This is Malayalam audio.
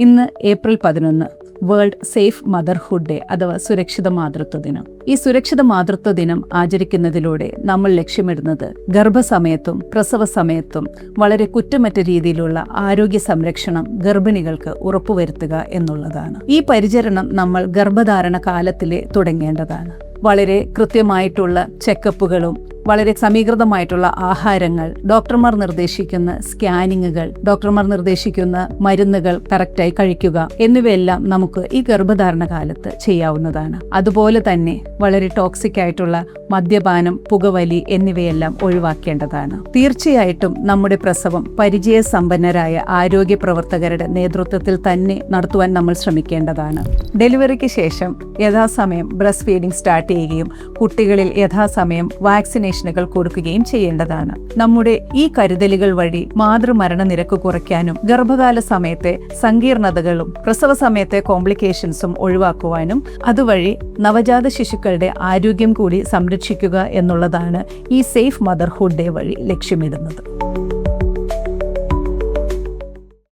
ഇന്ന് April 11 world safe motherhood day അഥവാ സുരക്ഷിത മാതൃത്വ ദിനം. ഈ സുരക്ഷിത മാതൃത്വ ദിനം ആചരിക്കുന്നതിലൂടെ നമ്മൾ ലക്ഷ്യമിടുന്നത് ഗർഭസമയത്തും പ്രസവ സമയത്തും വളരെ കുറ്റമറ്റ രീതിയിലുള്ള ആരോഗ്യ സംരക്ഷണം ഗർഭിണികൾക്ക് ഉറപ്പുവരുത്തുക എന്നുള്ളതാണ്. ഈ പരിചരണം നമ്മൾ ഗർഭധാരണ കാലത്തിലെ തുടങ്ങേണ്ടതാണ്. വളരെ കൃത്യമായിട്ടുള്ള ചെക്കപ്പുകളും വളരെ സമീകൃതമായിട്ടുള്ള ആഹാരങ്ങൾ, ഡോക്ടർമാർ നിർദ്ദേശിക്കുന്ന സ്കാനിങ്ങുകൾ, ഡോക്ടർമാർ നിർദ്ദേശിക്കുന്ന മരുന്നുകൾ കറക്റ്റായി കഴിക്കുക എന്നിവയെല്ലാം നമുക്ക് ഈ ഗർഭധാരണ കാലത്ത് ചെയ്യാവുന്നതാണ്. അതുപോലെ തന്നെ വളരെ ടോക്സിക് ആയിട്ടുള്ള മദ്യപാനം, പുകവലി എന്നിവയെല്ലാം ഒഴിവാക്കേണ്ടതാണ്. തീർച്ചയായിട്ടും നമ്മുടെ പ്രസവം പരിചയസമ്പന്നരായ ആരോഗ്യ പ്രവർത്തകരുടെ നേതൃത്വത്തിൽ തന്നെ നടത്തുവാൻ നമ്മൾ ശ്രമിക്കേണ്ടതാണ്. ഡെലിവറിക്ക് ശേഷം യഥാസമയം ബ്രസ്റ്റ് ഫീഡിംഗ് സ്റ്റാർട്ട് ചെയ്യുകയും കുട്ടികളിൽ യഥാസമയം വാക്സിനേഷനുകൾ കൊടുക്കുകയും ചെയ്യേണ്ടതാണ്. നമ്മുടെ ഈ കരുതലുകൾ വഴി മാതൃമരണ നിരക്ക് കുറയ്ക്കാനും ഗർഭകാല സമയത്തെ സങ്കീർണതകളും പ്രസവ സമയത്തെ കോംപ്ലിക്കേഷൻസും ഒഴിവാക്കുവാനും അതുവഴി നവജാത ശിശുക്കളുടെ ആരോഗ്യം കൂടി സംരക്ഷിക്കുക എന്നുള്ളതാണ് ഈ സേഫ് മദർഹുഡ് ഡേ വഴി ലക്ഷ്യമിടുന്നത്.